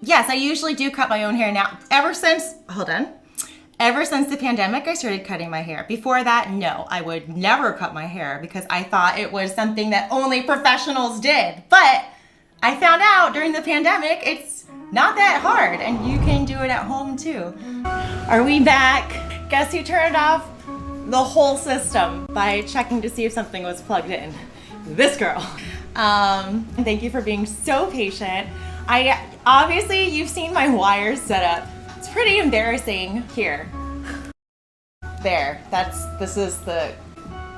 Yes, I usually do cut my own hair now. Ever since the pandemic, I started cutting my hair. Before that, no, I would never cut my hair because I thought it was something that only professionals did. But I found out during the pandemic, it's not that hard and you can do it at home too. Are we back? Guess who turned off the whole system by checking to see if something was plugged in? This girl. Thank you for being so patient. Obviously, you've seen my wires set up. It's pretty embarrassing here. There, this is the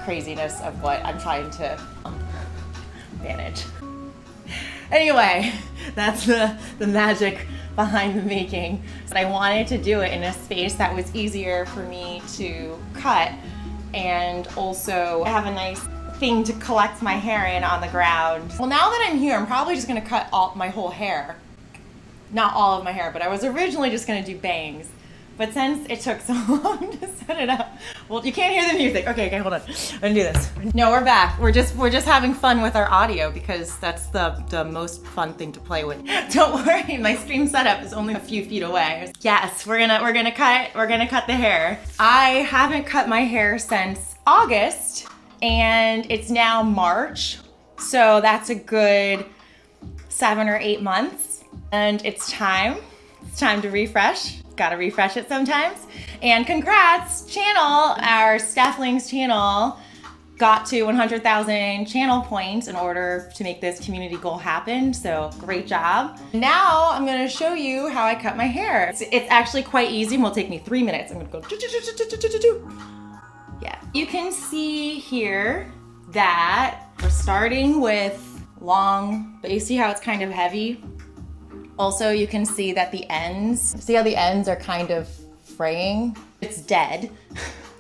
craziness of what I'm trying to manage. Anyway, that's the magic behind the making. But I wanted to do it in a space that was easier for me to cut and also have a nice thing to collect my hair in on the ground. Well, now that I'm here, I'm probably just gonna cut my whole hair. Not all of my hair, but I was originally just gonna do bangs. But since it took so long to set it up, well, you can't hear the music. Okay, hold on. I'm gonna do this. No, we're back. We're just having fun with our audio because that's the most fun thing to play with. Don't worry, my stream setup is only a few feet away. Yes, we're gonna cut the hair. I haven't cut my hair since August, and it's now March, so that's a good 7 or 8 months, and it's time to refresh. Gotta refresh it sometimes. And congrats, channel, our Stafflings channel got to 100,000 channel points in order to make this community goal happen, so great job. Now I'm gonna show you how I cut my hair. It's actually quite easy and will take me 3 minutes. I'm gonna go yeah. You can see here that we're starting with long, but you see how it's kind of heavy? Also, you can see that the ends, see how the ends are kind of fraying? It's dead,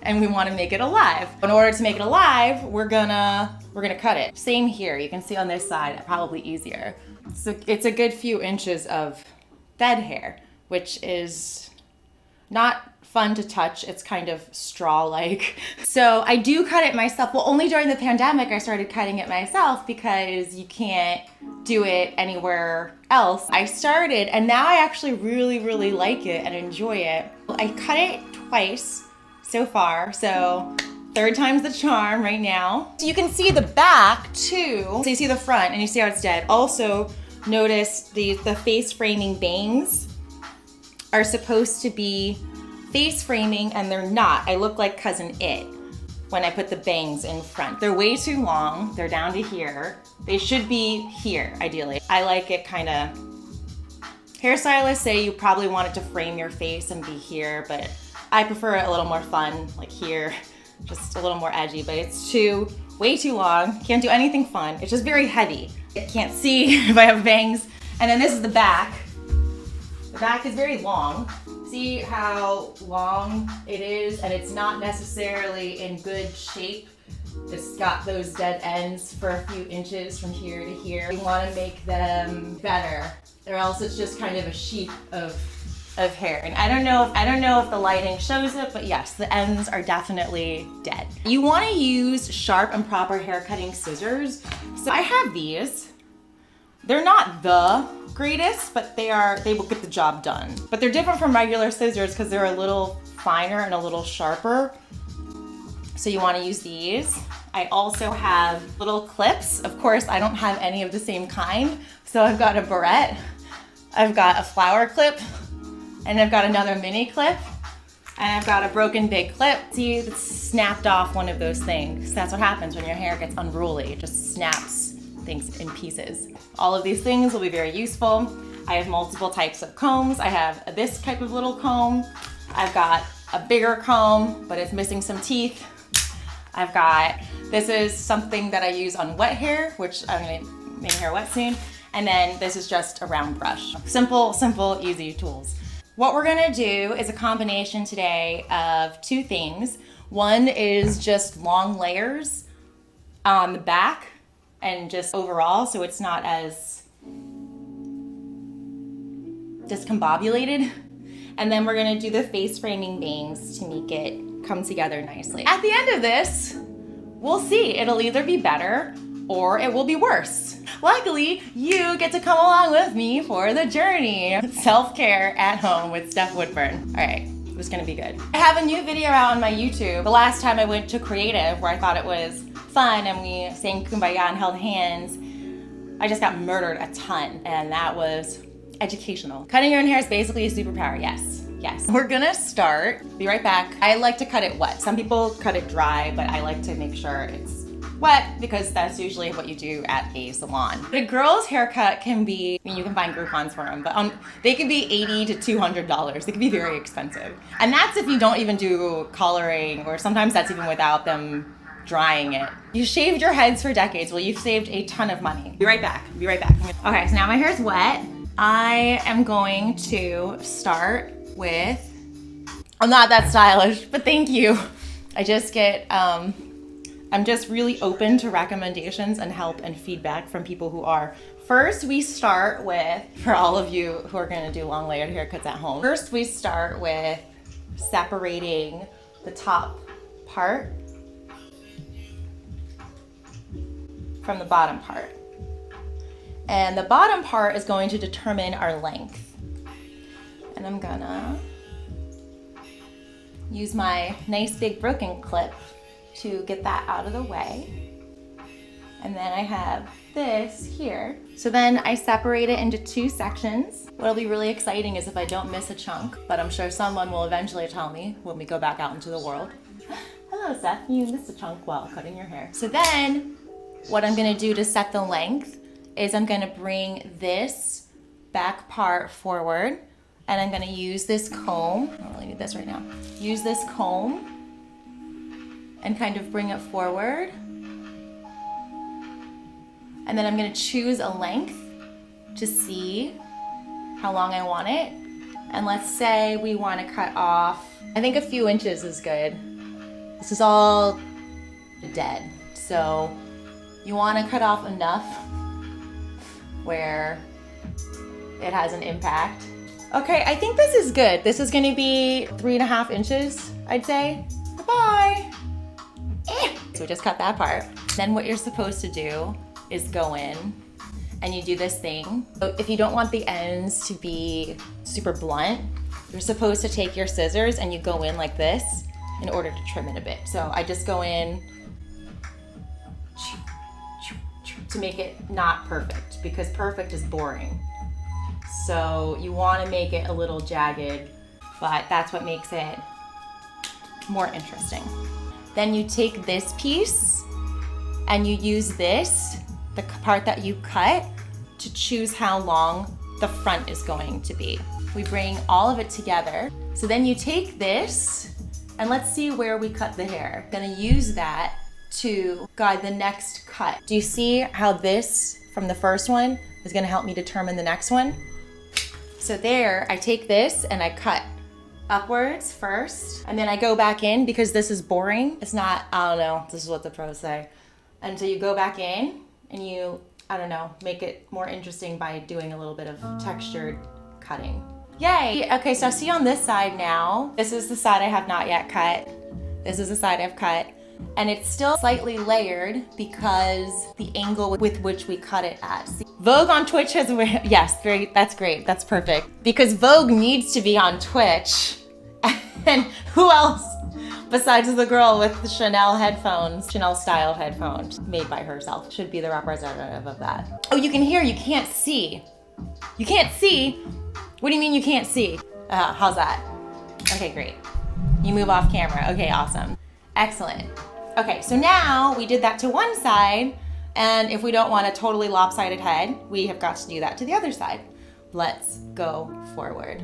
and we wanna make it alive. In order to make it alive, we're gonna cut it. Same here, you can see on this side, probably easier. So it's a good few inches of dead hair, which is not fun to touch. It's kind of straw-like. So I do cut it myself. Well, only during the pandemic I started cutting it myself because you can't do it anywhere else. I started, and now I actually really, really like it and enjoy it. I cut it twice so far, so third time's the charm right now. So you can see the back too. So you see the front and you see how it's dead. Also, notice the face framing bangs are supposed to be face framing and they're not. I look like Cousin It when I put the bangs in front. They're way too long. They're down to here. They should be here, ideally. I like it kind of, hairstylists say you probably want it to frame your face and be here, but I prefer it a little more fun, like here, just a little more edgy, but it's way too long. Can't do anything fun. It's just very heavy. I can't see if I have bangs. And then this is the back. The back is very long. See how long it is, and it's not necessarily in good shape. It's got those dead ends for a few inches from here to here. We want to make them better, or else it's just kind of a sheet of hair. And I don't know if the lighting shows it, but yes, the ends are definitely dead. You want to use sharp and proper hair cutting scissors. So I have these. They're not the greatest, but they will get the job done. But they're different from regular scissors because they're a little finer and a little sharper. So you want to use these. I also have little clips. Of course, I don't have any of the same kind. So I've got a barrette, I've got a flower clip, and I've got another mini clip, and I've got a broken big clip. See, it's snapped off one of those things. That's what happens when your hair gets unruly. It just snaps things in pieces. All of these things will be very useful. I have multiple types of combs. I have this type of little comb. I've got a bigger comb, but it's missing some teeth. This is something that I use on wet hair, which I'm gonna make hair wet soon. And then this is just a round brush. Simple, easy tools. What we're gonna do is a combination today of two things. One is just long layers on the back and just overall, so it's not as discombobulated. And then we're gonna do the face framing bangs to make it come together nicely. At the end of this, we'll see. It'll either be better or it will be worse. Luckily, you get to come along with me for the journey. Self-care at home with Steph Woodburn. All right, it was gonna be good. I have a new video out on my YouTube. The last time I went to Creative, where I thought it was fun and we sang Kumbaya and held hands, I just got murdered a ton, and that was educational. Cutting your own hair is basically a superpower, yes. Yes. We're gonna start, be right back. I like to cut it wet. Some people cut it dry, but I like to make sure it's wet because that's usually what you do at a salon. A girl's haircut can be, I mean, you can find Groupons for them, but they can be $80 to $200. They can be very expensive. And that's if you don't even do coloring, or sometimes that's even without them drying it. You shaved your heads for decades. Well, you've saved a ton of money. Be right back, be right back. Okay, so now my hair's wet. I am going to start with, I'm not that stylish, but thank you. I just get, I'm just really open to recommendations and help and feedback from people who are. First, we start with, for all of you who are gonna do long layered haircuts at home, first we start with separating the top part from the bottom part. And the bottom part is going to determine our length. And I'm gonna use my nice big broken clip to get that out of the way. And then I have this here. So then I separate it into two sections. What'll be really exciting is if I don't miss a chunk, but I'm sure someone will eventually tell me when we go back out into the world. Hello, Seth, you missed a chunk while cutting your hair. So then what I'm gonna do to set the length is I'm gonna bring this back part forward, and I'm gonna use this comb, I don't really need this right now, use this comb and kind of bring it forward. And then I'm gonna choose a length to see how long I want it. And let's say we wanna cut off, I think a few inches is good. This is all dead, so you wanna cut off enough where it has an impact. Okay, I think this is good. This is gonna be 3.5 inches, I'd say. Bye-bye. So we just cut that part. Then what you're supposed to do is go in and you do this thing. So if you don't want the ends to be super blunt, you're supposed to take your scissors and you go in like this in order to trim it a bit. So I just go in to make it not perfect, because perfect is boring. So you want to make it a little jagged, but that's what makes it more interesting. Then you take this piece and you use this, the part that you cut, to choose how long the front is going to be. We bring all of it together. So then you take this, and let's see where we cut the hair. I'm gonna use that to guide the next cut. Do you see how this from the first one is gonna help me determine the next one? So there, I take this and I cut upwards first, and then I go back in because this is boring. It's not, I don't know, this is what the pros say. And so you go back in and you, I don't know, make it more interesting by doing a little bit of textured cutting. Yay! Okay, so see on this side now, this is the side I have not yet cut. This is the side I've cut. And it's still slightly layered because the angle with which we cut it at. See, Vogue on Twitch has, yes, that's great, that's perfect. Because Vogue needs to be on Twitch. And who else besides the girl with the Chanel headphones, Chanel style headphones made by herself, should be the representative of that. Oh, you can hear, you can't see. You can't see? What do you mean you can't see? How's that? Okay, great. You move off camera, okay, awesome. Excellent. Okay, so now we did that to one side, and if we don't want a totally lopsided head, we have got to do that to the other side. Let's go forward.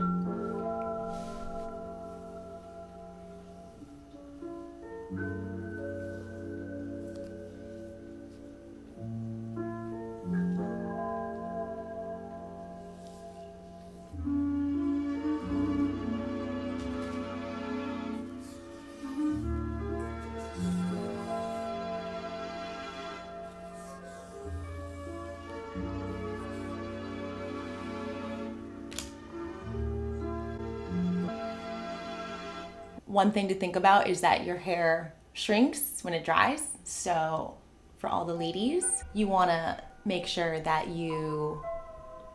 One thing to think about is that your hair shrinks when it dries. So for all the ladies, you wanna make sure that you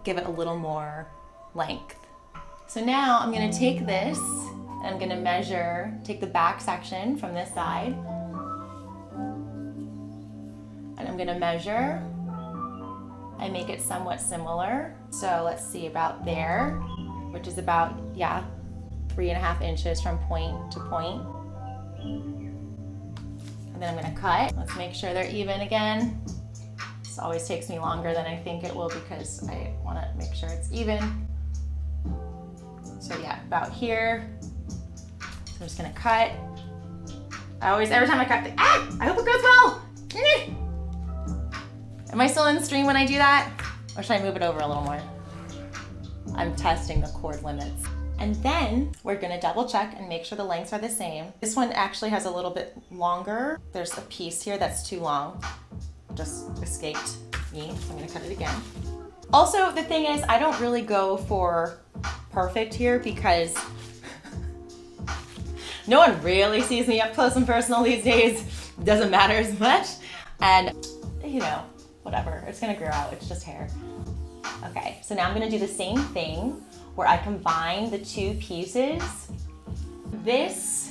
give it a little more length. So now I'm gonna take this and I'm gonna measure, take the back section from this side, and I'm gonna measure and make it somewhat similar. So let's see, about there, which is about, 3.5 inches from point to point. And then I'm gonna cut. Let's make sure they're even again. This always takes me longer than I think it will because I wanna make sure it's even. So yeah, about here. So I'm just gonna cut. Every time I cut, I hope it goes well. Am I still in the stream when I do that? Or should I move it over a little more? I'm testing the cord limits. And then we're gonna double check and make sure the lengths are the same. This one actually has a little bit longer. There's a piece here that's too long. Just escaped me, so I'm gonna cut it again. Also, the thing is, I don't really go for perfect here because no one really sees me up close and personal these days. It doesn't matter as much. And you know, whatever, it's gonna grow out, it's just hair. Okay, so now I'm gonna do the same thing where I combine the two pieces. This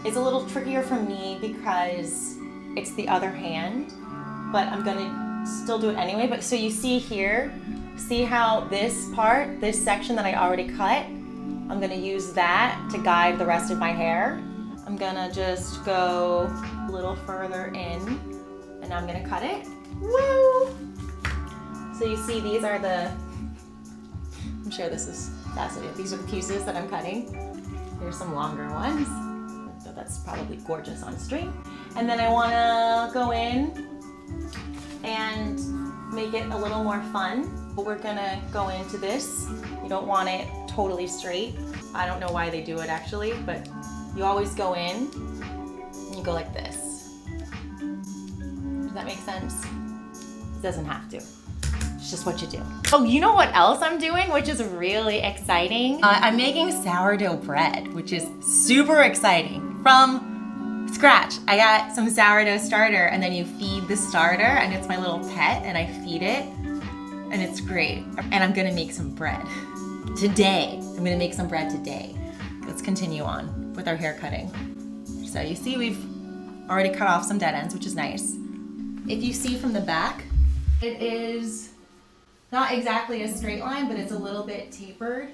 is a little trickier for me because it's the other hand, but I'm gonna still do it anyway. But so you see here, see how this part, this section that I already cut, I'm gonna use that to guide the rest of my hair. I'm gonna just go a little further in and I'm gonna cut it. Woo! So you see these are the, I'm sure this is fascinating. These are the pieces that I'm cutting. Here's some longer ones. So that's probably gorgeous on stream. And then I wanna go in and make it a little more fun. But we're gonna go into this. You don't want it totally straight. I don't know why they do it actually, but you always go in and you go like this. Does that make sense? It doesn't have to. It's just what you do. Oh, you know what else I'm doing, which is really exciting? I'm making sourdough bread, which is super exciting. From scratch. I got some sourdough starter, and then you feed the starter, and it's my little pet, and I feed it, and it's great. And I'm gonna make some bread today. I'm gonna make some bread today. Let's continue on with our hair cutting. So you see we've already cut off some dead ends, which is nice. If you see from the back, it is not exactly a straight line, but it's a little bit tapered,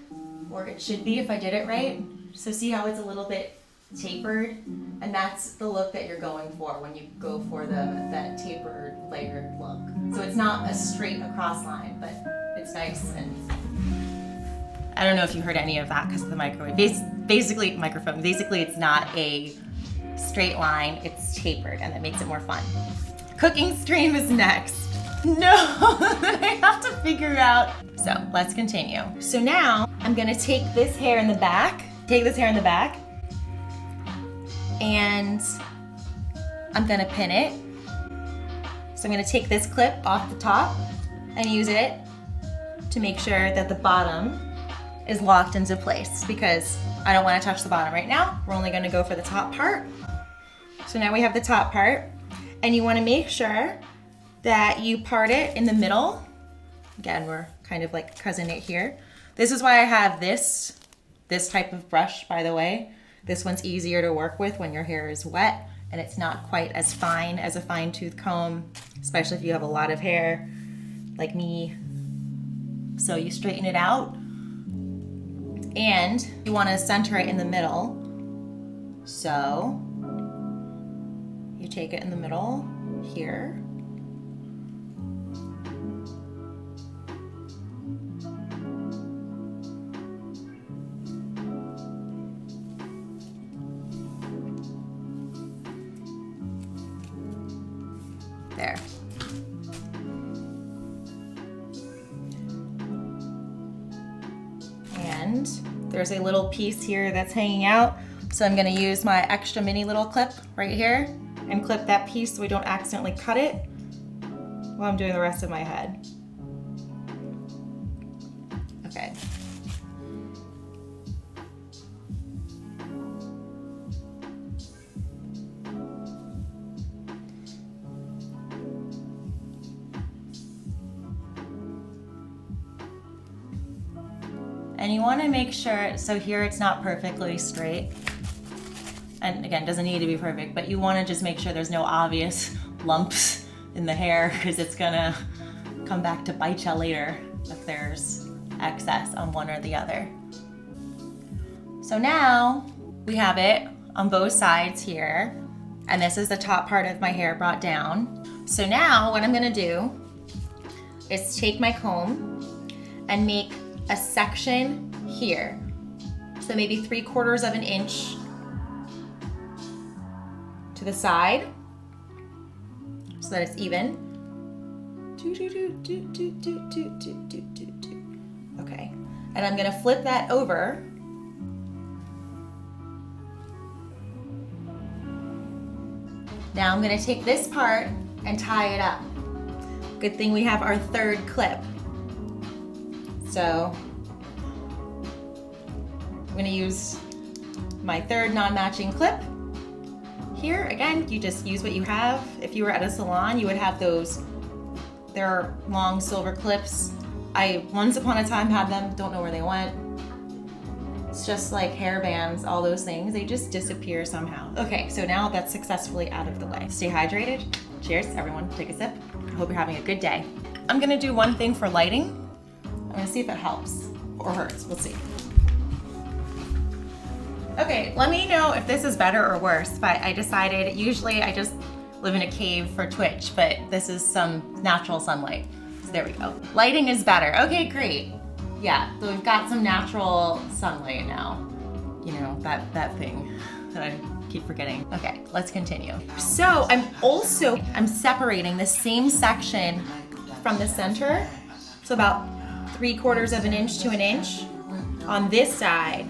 or it should be if I did it right. So see how it's a little bit tapered? And that's the look that you're going for when you go for that tapered, layered look. So it's not a straight across line, but it's nice. And I don't know if you heard any of that because of the microwave. Basically, it's not a straight line, it's tapered, and that makes it more fun. Cooking stream is next. No, I have to figure out. So let's continue. So now I'm gonna take this hair in the back, and I'm gonna pin it. So I'm gonna take this clip off the top and use it to make sure that the bottom is locked into place because I don't wanna touch the bottom right now. We're only gonna go for the top part. So now we have the top part, and you wanna make sure that you part it in the middle. Again, we're kind of like cousin it here. This is why I have this type of brush, by the way. This one's easier to work with when your hair is wet and it's not quite as fine as a fine tooth comb, especially if you have a lot of hair like me. So you straighten it out and you wanna center it in the middle. So you take it in the middle here. There. And there's a little piece here that's hanging out. So I'm gonna use my extra mini little clip right here and clip that piece so we don't accidentally cut it while I'm doing the rest of my head. Okay. And you wanna make sure, so here it's not perfectly straight. And again, doesn't need to be perfect, but you wanna just make sure there's no obvious lumps in the hair because it's gonna come back to bite you later if there's excess on one or the other. So now we have it on both sides here, and this is the top part of my hair brought down. So now what I'm gonna do is take my comb and make a section here. So maybe 3/4 of an inch to the side so that it's even. Okay, and I'm gonna flip that over. Now I'm gonna take this part and tie it up. Good thing we have our third clip. So I'm gonna use my third non-matching clip. Here, again, you just use what you have. If you were at a salon, you would have those, they're long silver clips. I once upon a time had them, don't know where they went. It's just like hair bands, all those things, they just disappear somehow. Okay, so now that's successfully out of the way. Stay hydrated. Cheers, everyone, take a sip. I hope you're having a good day. I'm gonna do one thing for lighting. I'm gonna see if it helps or hurts, we'll see. Okay, let me know if this is better or worse, but I decided, usually I just live in a cave for Twitch, but this is some natural sunlight. So there we go. Lighting is better. Okay, great. Yeah, so we've got some natural sunlight now. You know, that thing that I keep forgetting. Okay, let's continue. So I'm separating the same section from the center. So about 3/4 of an inch to an inch on this side.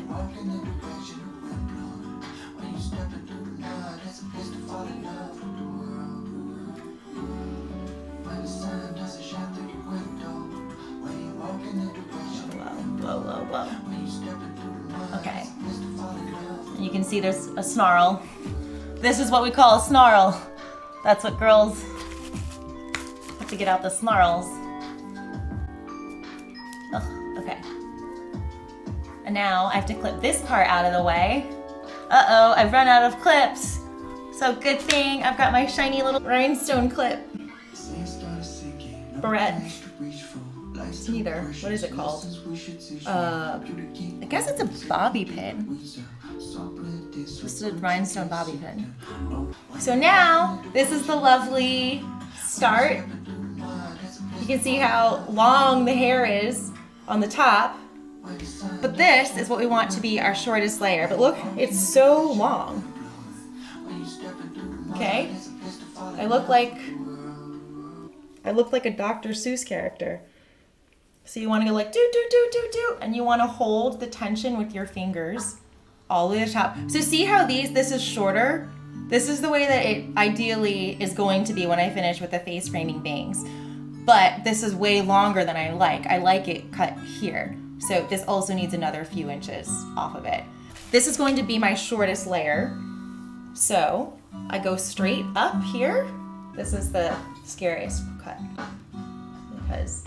Whoa. Okay. And you can see there's a snarl. This is what we call a snarl. That's what girls have to get out, the snarls. Ugh, okay. And now I have to clip this part out of the way. Uh-oh, I've run out of clips. So good thing I've got my shiny little rhinestone clip. Barrette. Neither. What is it called? I guess it's a bobby pin. Just a rhinestone bobby pin. So now, this is the lovely start. You can see how long the hair is on the top. But this is what we want to be our shortest layer. But look, it's so long. Okay? I look like a Dr. Seuss character. So you want to go like do, and you want to hold the tension with your fingers all the way to the top. So see how this is shorter? This is the way that it ideally is going to be when I finish with the face framing bangs. But this is way longer than I like. I like it cut here. So this also needs another few inches off of it. This is going to be my shortest layer. So I go straight up here. This is the scariest cut because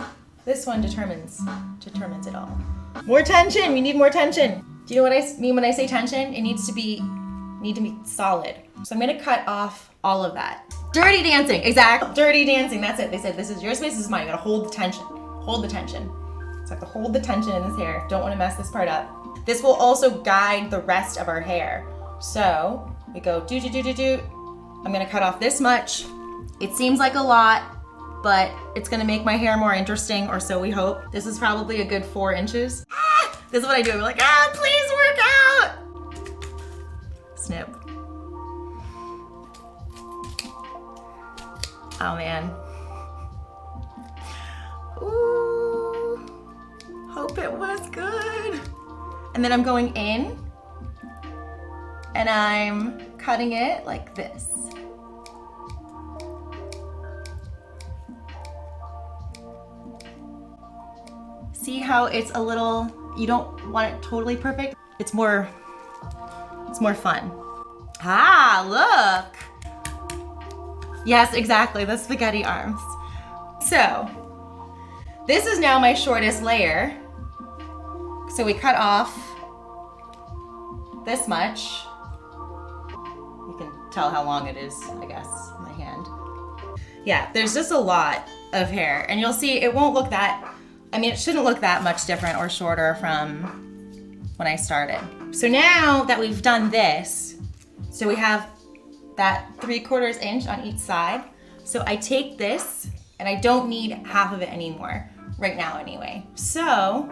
this one determines it all. More tension, we need more tension. Do you know what I mean when I say tension? It needs to be solid. So I'm gonna cut off all of that. Dirty dancing, exactly. Dirty dancing, that's it. They said this is your space, this is mine. You gotta hold the tension. Hold the tension. So I have to hold the tension in this hair. Don't wanna mess this part up. This will also guide the rest of our hair. So we go do. I'm gonna cut off this much. It seems like a lot, but it's gonna make my hair more interesting, or so we hope. This is probably a good 4 inches. Ah! This is what I do. I'm like, please work out. Snip. Oh man. Ooh, hope it was good. And then I'm going in and I'm cutting it like this. See how it's a little, you don't want it totally perfect. It's more fun. Ah, look. Yes, exactly, the spaghetti arms. So, this is now my shortest layer. So we cut off this much. You can tell how long it is, I guess, in my hand. Yeah, there's just a lot of hair, and you'll see it won't look that, I mean, it shouldn't look that much different or shorter from when I started. So now that we've done this, so we have that 3/4 inch on each side. So I take this, and I don't need half of it anymore, right now anyway. So,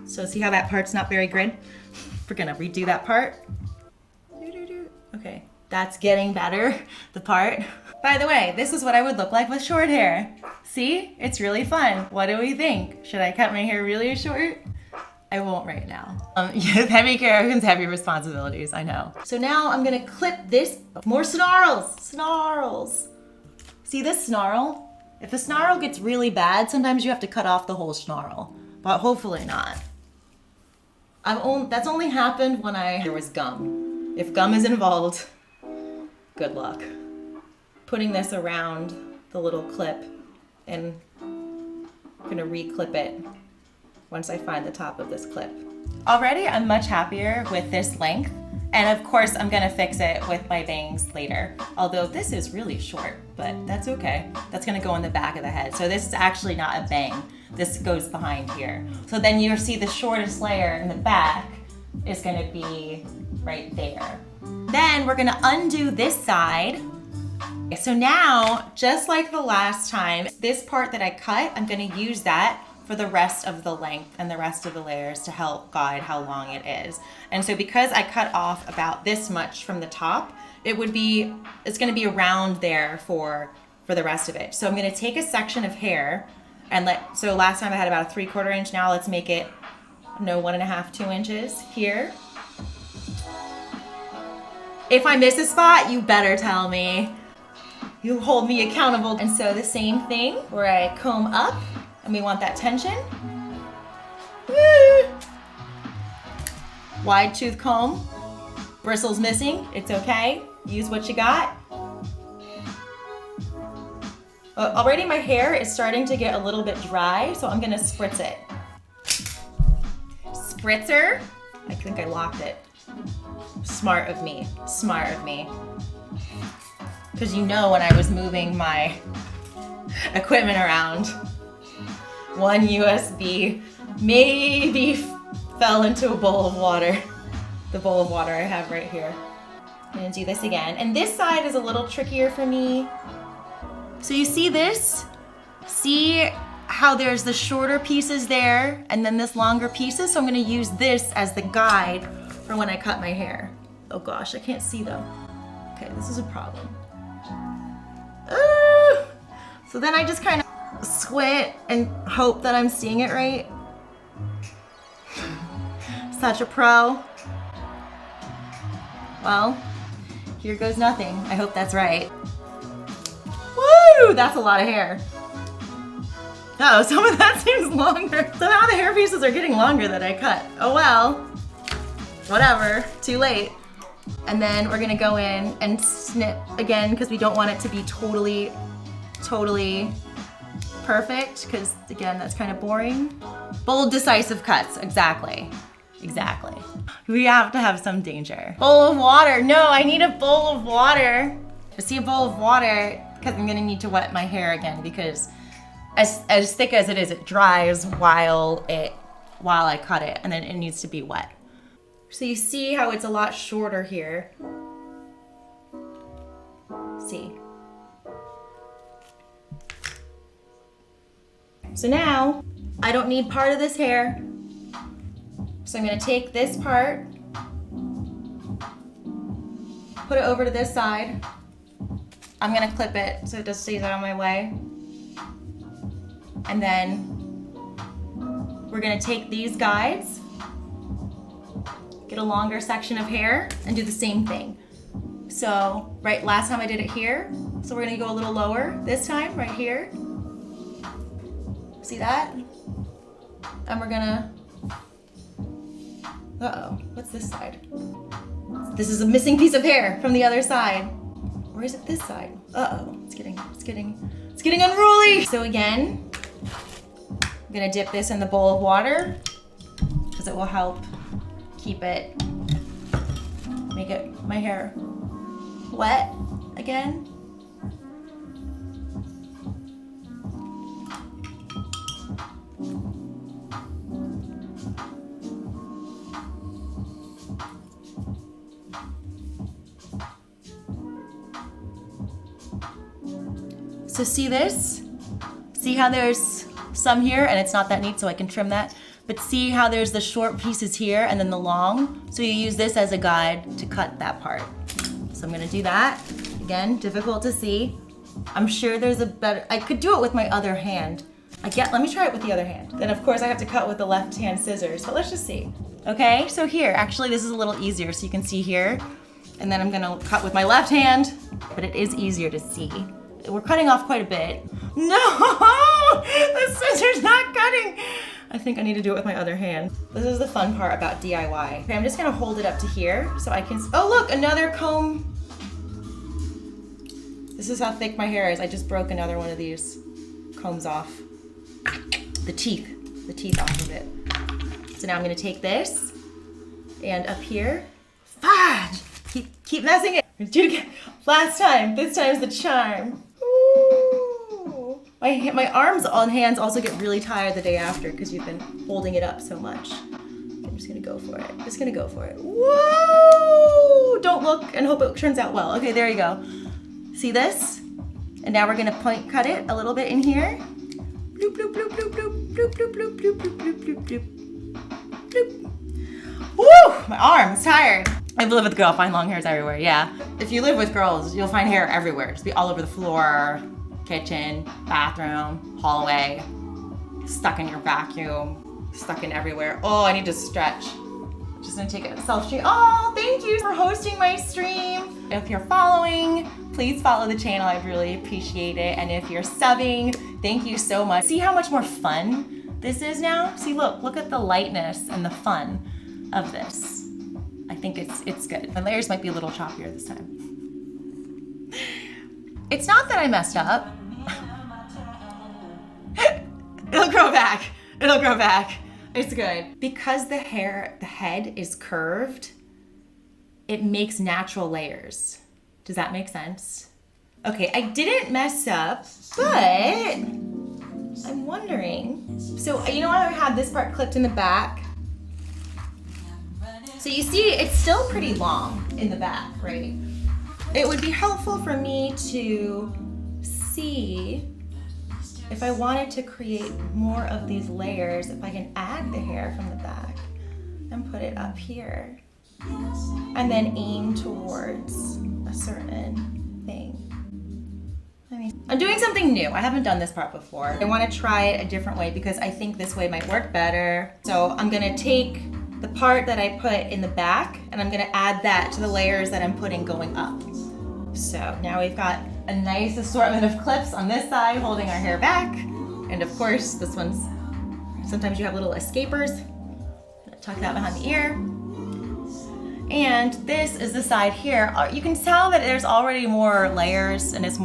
so see how that part's not very good? We're gonna redo that part. Okay, that's getting better, the part. By the way, this is what I would look like with short hair. See, it's really fun. What do we think? Should I cut my hair really short? I won't right now. Heavy care comes heavy responsibilities, I know. So now I'm gonna clip this, more snarls, snarls. See this snarl? If the snarl gets really bad, sometimes you have to cut off the whole snarl, but hopefully not. That's only happened when there was gum. If gum is involved, good luck. Putting this around the little clip, and I'm gonna re-clip it once I find the top of this clip. Already, I'm much happier with this length, and of course, I'm gonna fix it with my bangs later. Although this is really short, but that's okay. That's gonna go in the back of the head. So this is actually not a bang. This goes behind here. So then you'll see the shortest layer in the back is gonna be right there. Then we're gonna undo this side. So now, just like the last time, this part that I cut, I'm gonna use that for the rest of the length and the rest of the layers to help guide how long it is. And so because I cut off about this much from the top, it's gonna be around there for the rest of it. So I'm gonna take a section of hair and so last time I had about a 3/4 inch, now let's make it, 1.5, 2 inches here. If I miss a spot, you better tell me. You hold me accountable. And so the same thing where I comb up, and we want that tension. Woo! Wide tooth comb, bristles missing, it's okay. Use what you got. Already my hair is starting to get a little bit dry, so I'm gonna spritz it. Spritzer, I think I locked it. Smart of me, smart of me. Because when I was moving my equipment around, one USB maybe fell into a bowl of water. The bowl of water I have right here. I'm gonna do this again. And this side is a little trickier for me. So you see this? See how there's the shorter pieces there and then this longer pieces? So I'm gonna use this as the guide for when I cut my hair. Oh gosh, I can't see them. Okay, this is a problem. So then I just kind of squint and hope that I'm seeing it right. Such a pro. Well, here goes nothing. I hope that's right. Woo! That's a lot of hair. Oh, some of that seems longer. Somehow the hair pieces are getting longer that I cut. Oh well. Whatever. Too late. And then we're gonna go in and snip again because we don't want it to be totally perfect because again, that's kind of boring. Bold, decisive cuts, exactly. We have to have some danger. Bowl of water, no, I need a bowl of water. I see a bowl of water because I'm gonna need to wet my hair again because as thick as it is, it dries while I cut it and then it needs to be wet. So you see how it's a lot shorter here. See. So now, I don't need part of this hair. So I'm gonna take this part, put it over to this side. I'm gonna clip it so it just stays out of my way. And then we're gonna take these guides, get a longer section of hair, and do the same thing. So, right, last time I did it here, so we're gonna go a little lower this time, right here. See that? And we're gonna, uh-oh, what's this side? This is a missing piece of hair from the other side. Or is it this side? Uh-oh, it's getting unruly. So again, I'm gonna dip this in the bowl of water because it will help keep it, make it, my hair wet again. So see this? See how there's some here and it's not that neat, so I can trim that. But see how there's the short pieces here and then the long? So you use this as a guide to cut that part. So I'm gonna do that. Again, difficult to see. I'm sure there's a better, I could do it with my other hand. Let me try it with the other hand. Then of course I have to cut with the left hand scissors, but let's just see. Okay, so here, actually this is a little easier so you can see here. And then I'm gonna cut with my left hand, but it is easier to see. We're cutting off quite a bit. No, the scissor's not cutting. I think I need to do it with my other hand. This is the fun part about DIY. Okay, I'm just gonna hold it up to here so I can, oh look, another comb. This is how thick my hair is. I just broke another one of these combs off. The teeth off of it. So now I'm gonna take this and up here, fudge, keep messing it. Do it again. Last time, this time's the charm. Ooh. My arms and hands also get really tired the day after because you've been holding it up so much. I'm just gonna go for it. Just gonna go for it. Whoa! Don't look and hope it turns out well. Okay, there you go. See this? And now we're gonna point cut it a little bit in here. Bloop, bloop, bloop, bloop, bloop, bloop, bloop, bloop, bloop, bloop, bloop, bloop, bloop, bloop. Woo! My arm's tired. I live with a girl, find long hairs everywhere, yeah. If you live with girls, you'll find hair everywhere. Just be all over the floor, kitchen, bathroom, hallway, stuck in your vacuum, stuck in everywhere. Oh, I need to stretch. Just gonna take a self-stream. Oh, thank you for hosting my stream. If you're following, please follow the channel, I'd really appreciate it. And if you're subbing, thank you so much. See how much more fun this is now? See, look at the lightness and the fun of this. I think it's good. My layers might be a little choppier this time. It's not that I messed up. It'll grow back. It'll grow back. It's good. Because the head is curved, it makes natural layers. Does that make sense? Okay, I didn't mess up, but I'm wondering. So you know how I had this part clipped in the back? So you see, it's still pretty long in the back, right? It would be helpful for me to see if I wanted to create more of these layers, if I can add the hair from the back and put it up here and then aim towards a certain thing. I'm doing something new. I haven't done this part before. I want to try it a different way because I think this way might work better. So I'm gonna take the part that I put in the back and I'm gonna add that to the layers that I'm putting going up. So now we've got a nice assortment of clips on this side holding our hair back. And of course, this one's, sometimes you have little escapers. Tuck that behind the ear. And this is the side here. You can tell that there's already more layers and it's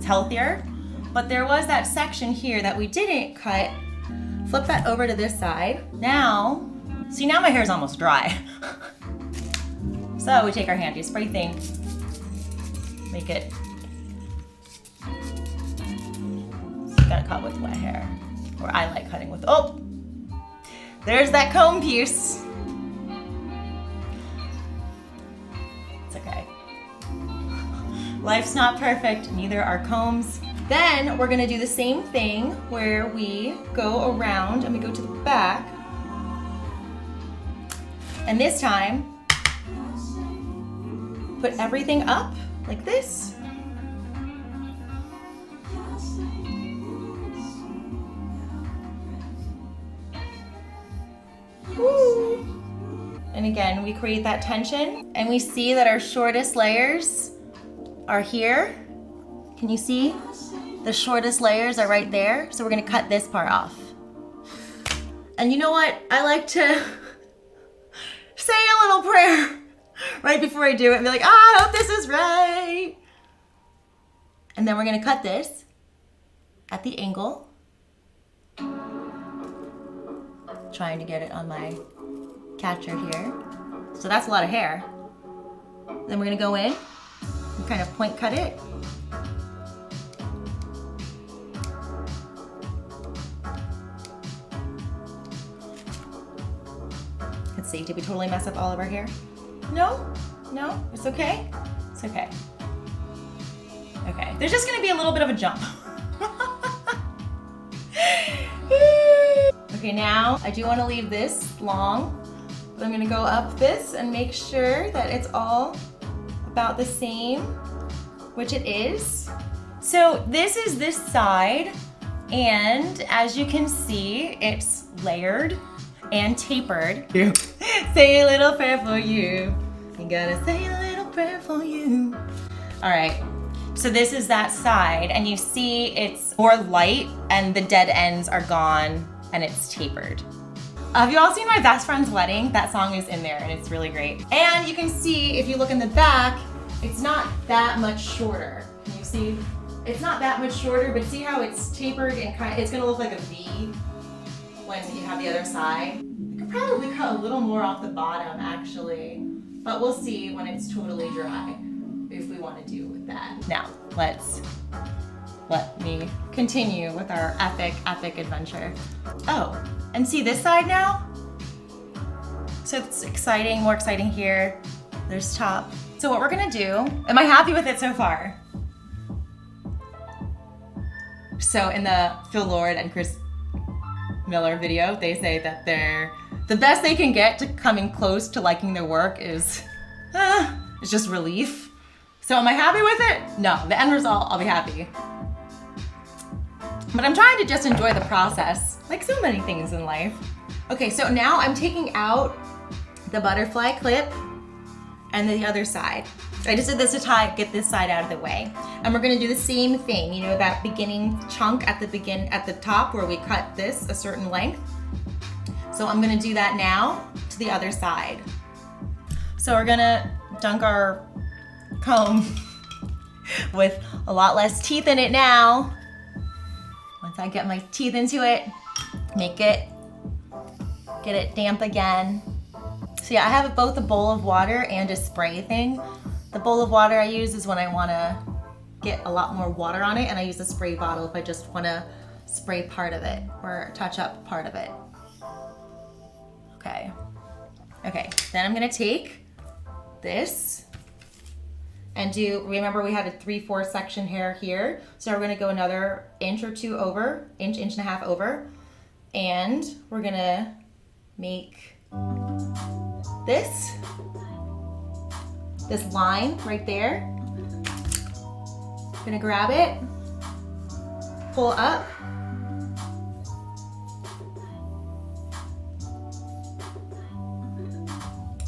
healthier. But there was that section here that we didn't cut. Flip that over to this side. Now, see now my hair is almost dry. So we take our handy spray thing, make it, you gotta cut with wet hair. Or I like cutting with, oh, there's that comb piece. It's okay. Life's not perfect, neither are combs. Then we're gonna do the same thing where we go around and we go to the back. And this time, put everything up like this. Woo. And again, we create that tension and we see that our shortest layers are here. Can you see? The shortest layers are right there. So we're gonna cut this part off. And you know what? I like to say a little prayer right before I do it and be like, I hope this is right. And then we're gonna cut this at the angle. Trying to get it on my catcher here. So that's a lot of hair. Then we're gonna go in and kind of point cut it. Let's see, did we totally mess up all of our hair? No, no, it's okay. It's okay. Okay, there's just gonna be a little bit of a jump. Okay, now I do wanna leave this long, but I'm gonna go up this and make sure that it's all about the same, which it is. So this is this side, and as you can see, it's layered and tapered. Say a little prayer for you. You gotta say a little prayer for you. All right, so this is that side, and you see it's more light and the dead ends are gone and it's tapered. Have you all seen My Best Friend's Wedding? That song is in there and it's really great. And you can see, if you look in the back, it's not that much shorter. Can you see? It's not that much shorter, but see how it's tapered and kind of, it's gonna look like a V when you have the other side. I could probably cut a little more off the bottom actually, but we'll see when it's totally dry if we want to do with that. Now, let me continue with our epic adventure. Oh, and see this side now? So it's exciting, more exciting here. There's top. So what we're gonna do, am I happy with it so far? So in the Phil Lord and Chris Miller video, they say that the best they can get to coming close to liking their work is it's just relief. So am I happy with it? No, the end result, I'll be happy. But I'm trying to just enjoy the process, like so many things in life. Okay, so now I'm taking out the butterfly clip and the other side. I just did this to get this side out of the way. And we're gonna do the same thing, you know, that beginning chunk at the top where we cut this a certain length. So I'm gonna do that now to the other side. So we're gonna dunk our comb with a lot less teeth in it now. Once I get my teeth into it, get it damp again. So yeah, I have both a bowl of water and a spray thing. The bowl of water I use is when I wanna get a lot more water on it, and I use a spray bottle if I just wanna spray part of it or touch up part of it. Okay, then I'm gonna take this and remember we had a 3/4 section hair here, so we're gonna go another inch or two over, inch and a half over, and we're gonna make this line right there. I'm gonna grab it, pull up,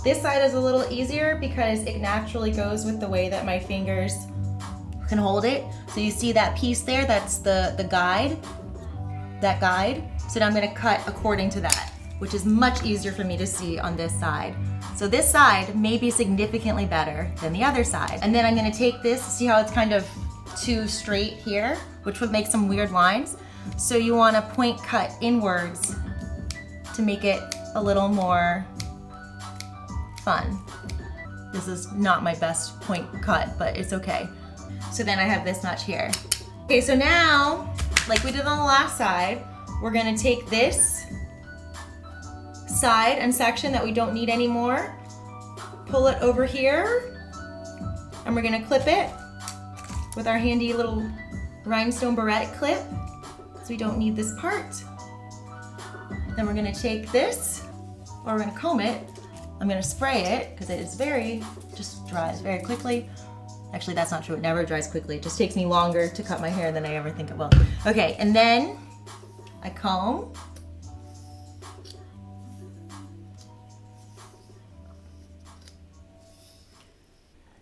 this side is a little easier because it naturally goes with the way that my fingers can hold it. So you see that piece there, that's the guide, that guide. So now I'm gonna cut according to that, which is much easier for me to see on this side. So this side may be significantly better than the other side. And then I'm gonna take this, see how it's kind of too straight here, which would make some weird lines. So you wanna point cut inwards to make it a little more fun. This is not my best point cut, but it's okay. So then I have this much here. Okay, so now, like we did on the last side, we're gonna take this side and section that we don't need anymore, pull it over here, and we're gonna clip it with our handy little rhinestone barrette clip, so we don't need this part. Then we're gonna take this, or we're gonna comb it. I'm gonna spray it, because it is just dries very quickly. Actually, that's not true, it never dries quickly. It just takes me longer to cut my hair than I ever think it will. Okay, and then I comb.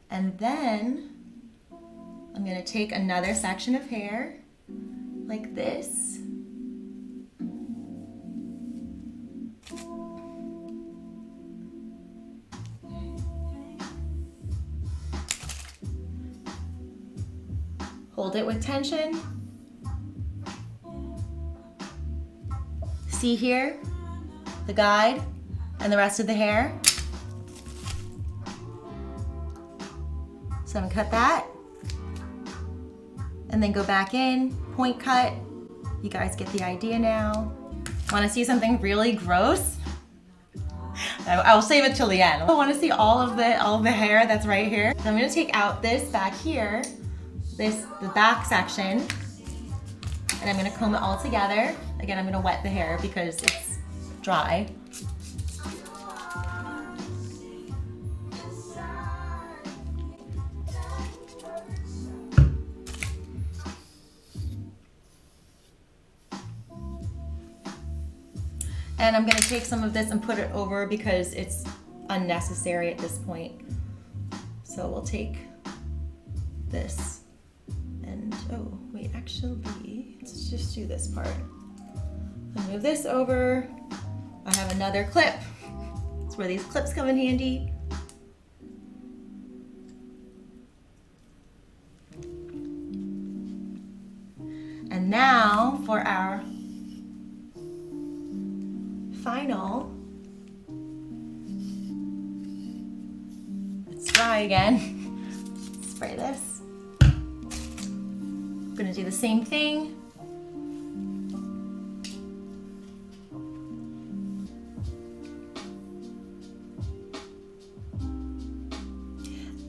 And then I'm gonna take another section of hair, like this. Hold it with tension. See here, the guide and the rest of the hair. So I'm gonna cut that and then go back in, point cut. You guys get the idea now. Wanna see something really gross? I'll save it till the end. I wanna see all of the hair that's right here. So I'm gonna take out this back here, the back section, and I'm gonna comb it all together. Again, I'm gonna wet the hair because it's dry. And I'm gonna take some of this and put it over because it's unnecessary at this point. So we'll take this and, oh, wait, actually, let's just do this part. I'll move this over. I have another clip. That's where these clips come in handy. And now for our final, let's dry again. Spray this. I'm gonna do the same thing.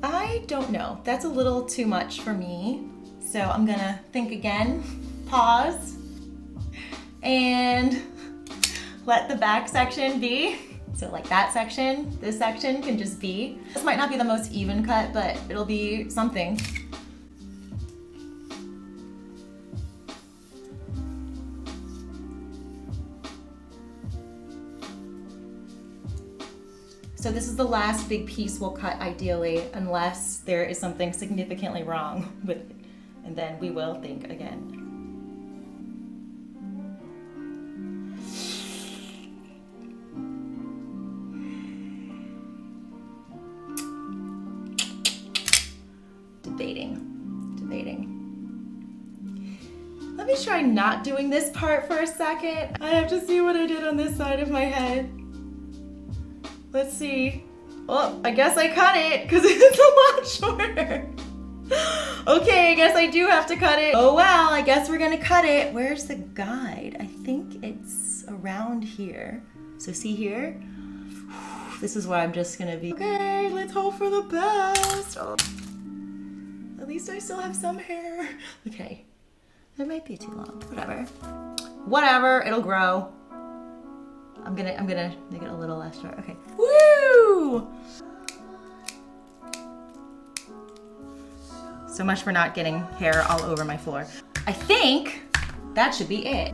I don't know, that's a little too much for me. So I'm gonna think again, pause, and let the back section be. So like that section, this section can just be. This might not be the most even cut, but it'll be something. So this is the last big piece we'll cut ideally, unless there is something significantly wrong with it. And then we will think again. Debating. Let me try not doing this part for a second. I have to see what I did on this side of my head. Let's see. Oh, I guess I cut it because it's a lot shorter. Okay, I guess I do have to cut it. Oh well, I guess we're gonna cut it. Where's the guide? I think it's around here. So see here? This is where I'm just gonna be. Okay, let's hope for the best. Oh. At least I still have some hair. Okay, it might be too long, whatever, it'll grow. I'm gonna make it a little less short. Okay, woo! So much for not getting hair all over my floor. I think that should be it.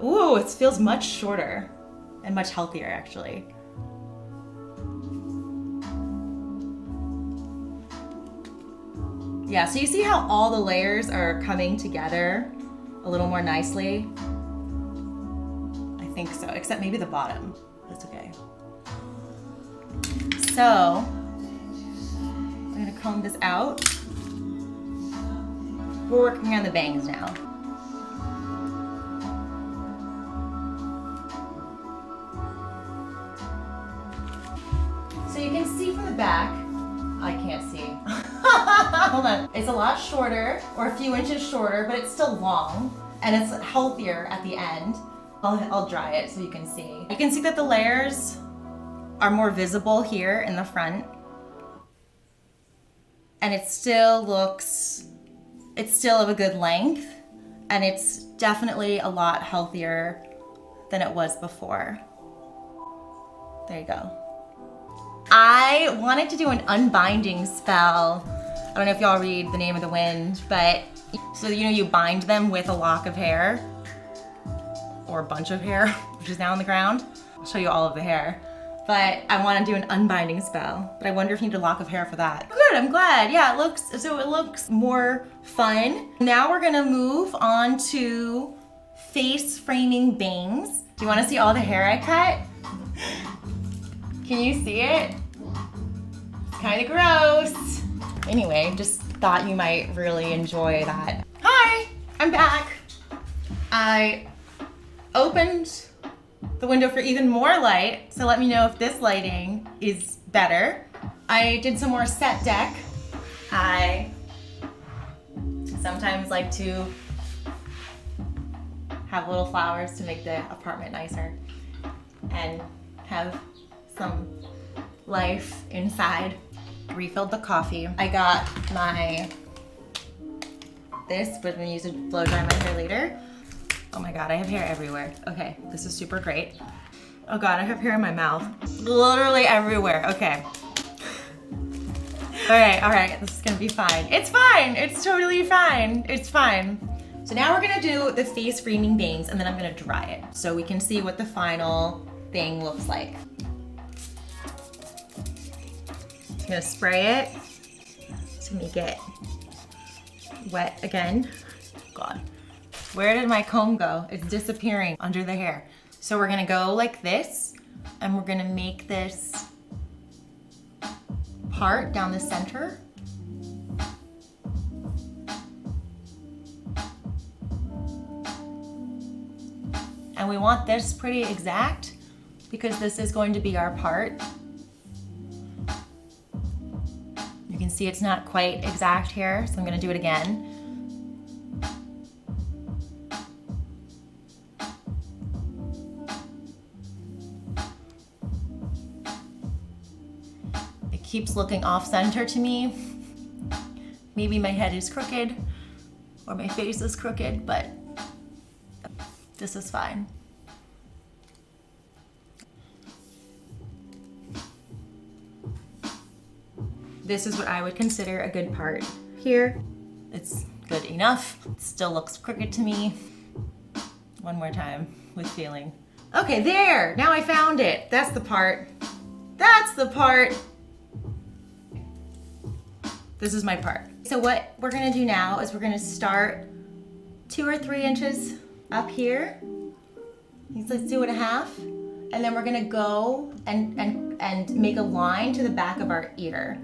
Ooh, it feels much shorter and much healthier actually. Yeah, so you see how all the layers are coming together a little more nicely? I think so, except maybe the bottom. That's okay. So, I'm gonna comb this out. We're working on the bangs now. So you can see from the back, I can't see. Hold on. It's a lot shorter, or a few inches shorter, but it's still long, and it's healthier at the end. I'll dry it so you can see. You can see that the layers are more visible here in the front, and it still looks, it's still of a good length, and it's definitely a lot healthier than it was before. There you go. I wanted to do an unbinding spell. I don't know if y'all read The Name of the Wind, but so you know you bind them with a lock of hair, or a bunch of hair, which is now on the ground. I'll show you all of the hair. But I want to do an unbinding spell, but I wonder if you need a lock of hair for that. Good, I'm glad. Yeah, it looks more fun. Now we're gonna move on to face framing bangs. Do you want to see all the hair I cut? Can you see it? It's kind of gross. Anyway, just thought you might really enjoy that. Hi, I'm back. I opened the window for even more light, so let me know if this lighting is better. I did some more set deck. I sometimes like to have little flowers to make the apartment nicer and have some life inside. Refilled the coffee. I got this, but I'm gonna use it to blow dry my hair later. Oh my God, I have hair everywhere. Okay, this is super great. Oh God, I have hair in my mouth. Literally everywhere, okay. All right, this is gonna be fine. It's fine, it's totally fine, it's fine. So now we're gonna do the face framing bangs and then I'm gonna dry it so we can see what the final thing looks like. I'm gonna spray it to make it wet again. God, where did my comb go? It's disappearing under the hair. So we're gonna go like this and we're gonna make this part down the center. And we want this pretty exact because this is going to be our part. You can see it's not quite exact here, so I'm gonna do it again. It keeps looking off center to me. Maybe my head is crooked or my face is crooked, but this is fine. This is what I would consider a good part here. It's good enough. It still looks crooked to me. One more time with feeling. Okay, there, now I found it. That's the part. That's the part. This is my part. So what we're gonna do now is we're gonna start 2 or 3 inches up here. Let's do it a half. And then we're gonna go and make a line to the back of our ear.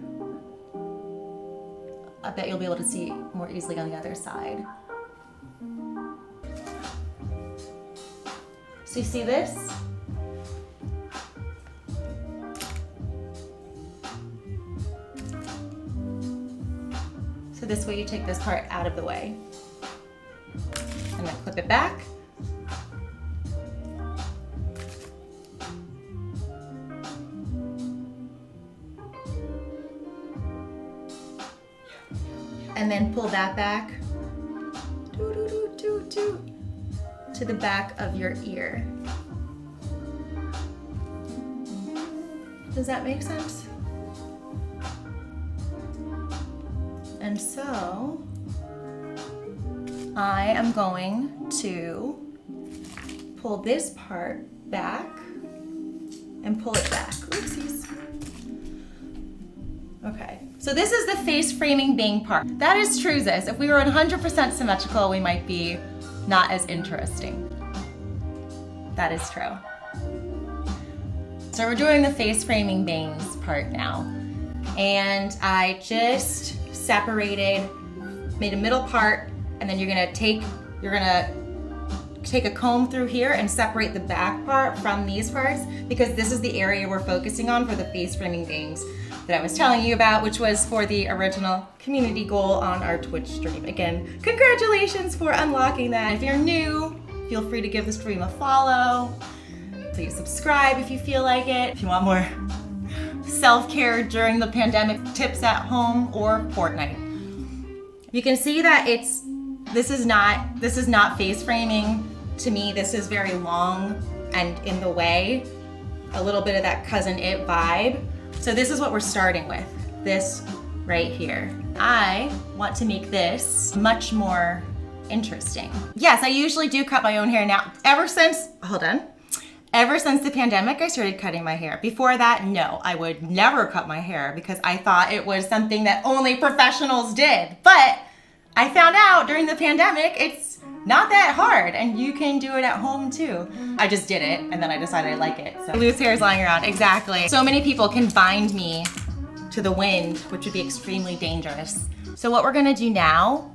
I bet you'll be able to see more easily on the other side. So you see this? So this way you take this part out of the way. And then clip it back. And then pull that back to the back of your ear. Does that make sense? And so I am going to pull this part back and pull it back. Oopsies. Okay, so this is the face framing bang part. That is true, Zis. If we were 100% symmetrical, we might be not as interesting. That is true. So we're doing the face framing bangs part now. And I just separated, made a middle part, and then you're gonna take a comb through here and separate the back part from these parts because this is the area we're focusing on for the face framing bangs that I was telling you about, which was for the original community goal on our Twitch stream. Again, congratulations for unlocking that. If you're new, feel free to give the stream a follow. Please subscribe if you feel like it. If you want more self-care during the pandemic tips at home or Fortnite. You can see that this is not face framing. To me, this is very long and in the way. A little bit of that Cousin It vibe. So this is what we're starting with, this right here. I want to make this much more interesting. Yes, I usually do cut my own hair now. Ever since the pandemic, I started cutting my hair. Before that, no, I would never cut my hair because I thought it was something that only professionals did. But I found out during the pandemic, it's not that hard, and you can do it at home too. I just did it, and then I decided I like it. So loose hairs lying around, exactly. So many people can bind me to the wind, which would be extremely dangerous. So what we're gonna do now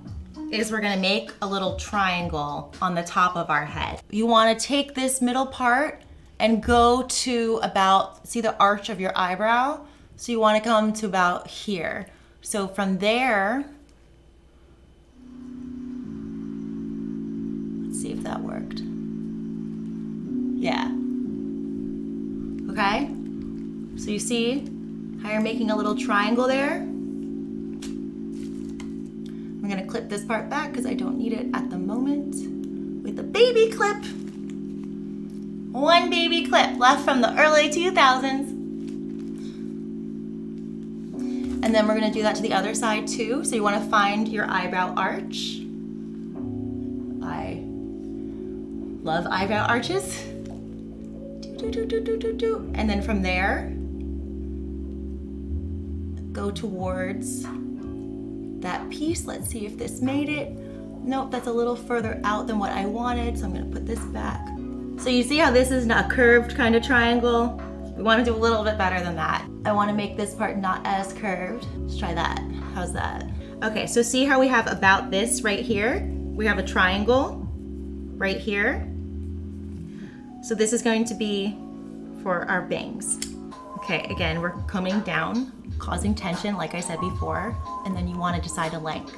is we're gonna make a little triangle on the top of our head. You wanna take this middle part and go to about, see the arch of your eyebrow? So you wanna come to about here. So from there, let's see if that worked. Yeah. Okay? So you see how you're making a little triangle there? I'm gonna clip this part back because I don't need it at the moment with a baby clip. One baby clip left from the early 2000s. And then we're gonna do that to the other side too. So you wanna find your eyebrow arch. I love eyebrow arches. And then from there, go towards that piece. Let's see if this made it. Nope, that's a little further out than what I wanted, so I'm gonna put this back. So you see how this is not a curved kind of triangle? We wanna do a little bit better than that. I wanna make this part not as curved. Let's try that. How's that? Okay, so see how we have about this right here? We have a triangle right here. So this is going to be for our bangs. Okay, again, we're combing down, causing tension, like I said before, and then you want to decide a length.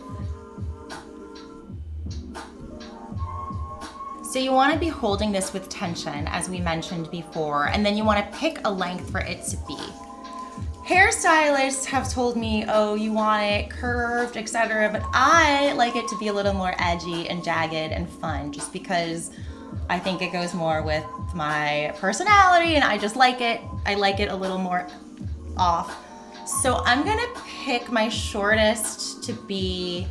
So you want to be holding this with tension, as we mentioned before, and then you want to pick a length for it to be. Hairstylists have told me, oh, you want it curved, etc., but I like it to be a little more edgy and jagged and fun, just because I think it goes more with my personality, and I just like it. I like it a little more off. So I'm gonna pick my shortest to be,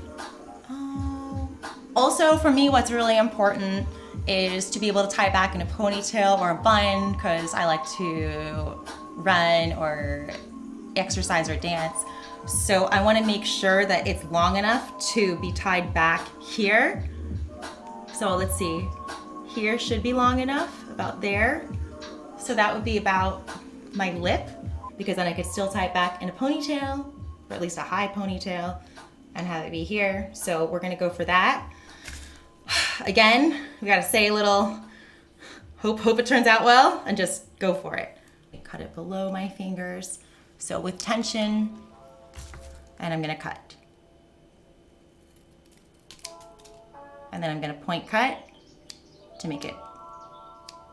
also for me, what's really important is to be able to tie it back in a ponytail or a bun, because I like to run or exercise or dance. So I wanna make sure that it's long enough to be tied back here. So let's see, here should be long enough, about there. So that would be about my lip, because then I could still tie it back in a ponytail, or at least a high ponytail, and have it be here. So we're gonna go for that. Again, we gotta say a little, hope it turns out well, and just go for it. I cut it below my fingers. So with tension, and I'm gonna cut. And then I'm gonna point cut to make it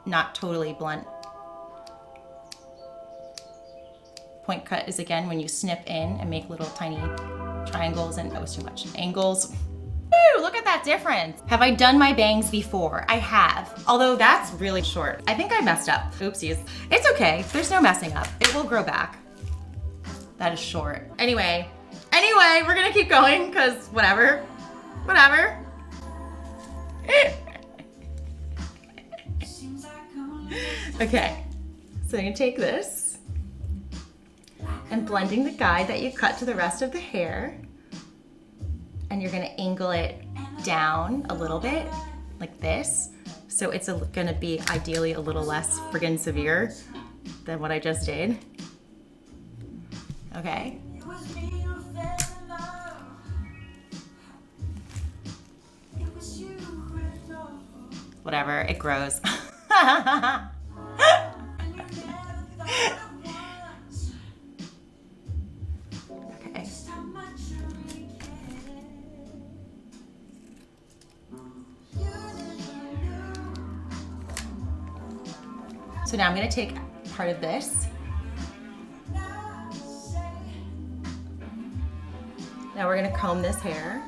not totally blunt. Point cut is again when you snip in and make little tiny triangles, and that was too much, angles. Woo, look at that difference. Have I done my bangs before? I have, although that's really short. I think I messed up, oopsies. It's okay, there's no messing up. It will grow back. That is short. Anyway, we're gonna keep going, cause whatever. Okay, so I'm gonna take this and blending the guide that you cut to the rest of the hair, and you're gonna angle it down a little bit, like this. So it's gonna be ideally a little less friggin' severe than what I just did. Okay. Whatever, it grows. Okay. So now I'm going to take part of this. Now we're going to comb this hair.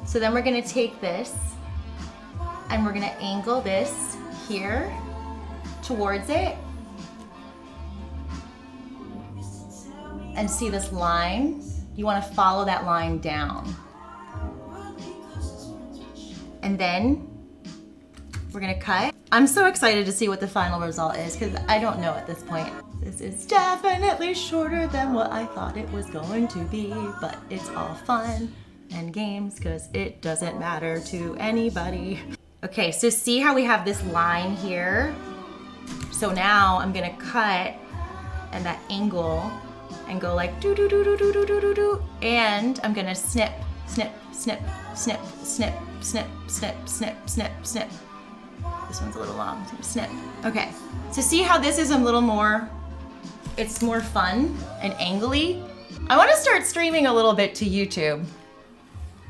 So then we're gonna take this and we're gonna angle this here towards it. And see this line? You wanna follow that line down. And then we're gonna cut. I'm so excited to see what the final result is because I don't know at this point. This is definitely shorter than what I thought it was going to be, but it's all fun and games because it doesn't matter to anybody. Okay, so see how we have this line here? So now I'm gonna cut and that angle and go like do do do do do do do do do, and I'm gonna snip, snip, snip, snip, snip, snip, snip, snip, snip, snip. This one's a little long, so snip. Okay, so see how this is a little more, it's more fun and angly. I wanna start streaming a little bit to YouTube.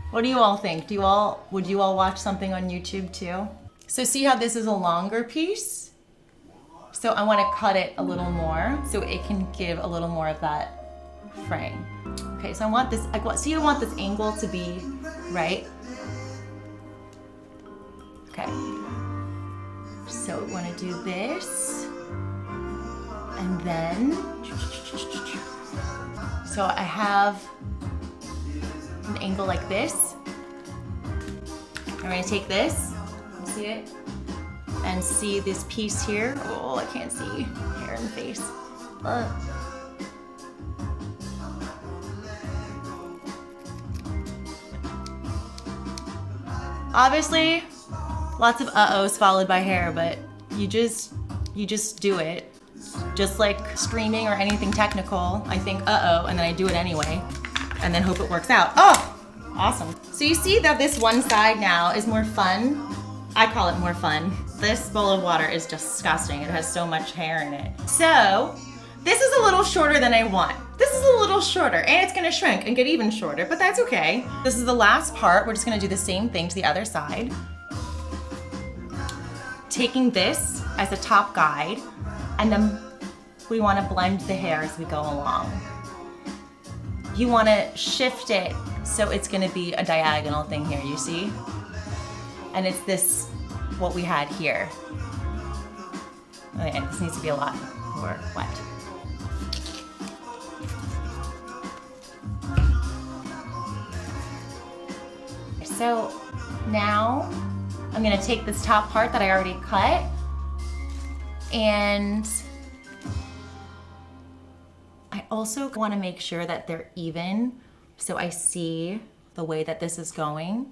What do you all think? Would you all watch something on YouTube too? So see how this is a longer piece? So I wanna cut it a little more so it can give a little more of that frame. Okay, so I want this, so you want this angle to be right. Okay, so we wanna do this, and then, so I have an angle like this. I'm gonna take this, you see it? And see this piece here. Oh, I can't see hair in the face. Obviously, lots of uh-ohs followed by hair, but you just do it. Just like streaming or anything technical, I think uh-oh, and then I do it anyway, and then hope it works out. Oh, awesome. So you see that this one side now is more fun. I call it more fun. This bowl of water is disgusting. It has so much hair in it. So this is a little shorter than I want. This is a little shorter, and it's gonna shrink and get even shorter, but that's okay. This is the last part. We're just gonna do the same thing to the other side. Taking this as a top guide, and then we wanna blend the hair as we go along. You wanna shift it so it's gonna be a diagonal thing here, you see? And it's this, what we had here. Okay, this needs to be a lot more wet. So now I'm gonna take this top part that I already cut, and I also wanna make sure that they're even, so I see the way that this is going.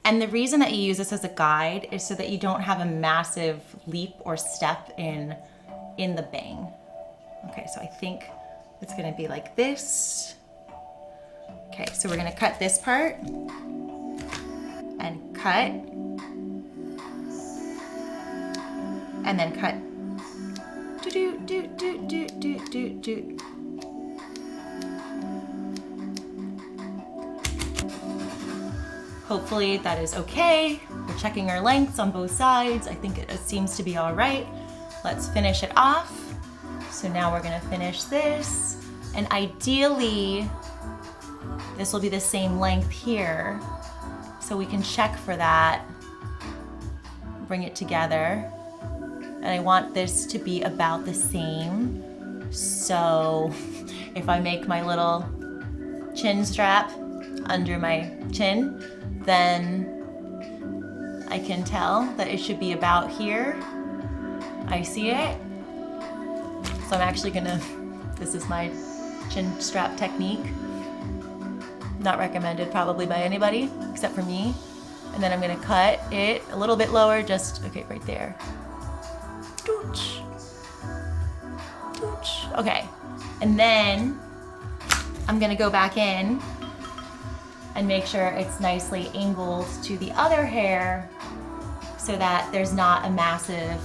And the reason that you use this as a guide is so that you don't have a massive leap or step in the bang. Okay, so I think it's gonna be like this. Okay, so we're gonna cut this part and cut, and then cut. Do do do do do do do do. Hopefully that is okay. We're checking our lengths on both sides. I think it seems to be all right. Let's finish it off. So now we're gonna finish this. And ideally, this will be the same length here. So we can check for that, bring it together. And I want this to be about the same. So if I make my little chin strap under my chin, then I can tell that it should be about here. I see it. So I'm actually gonna, this is my chin strap technique. Not recommended probably by anybody except for me. And then I'm gonna cut it a little bit lower, just, okay, right there. Dooch. Dooch. Okay, and then I'm gonna go back in and make sure it's nicely angled to the other hair so that there's not a massive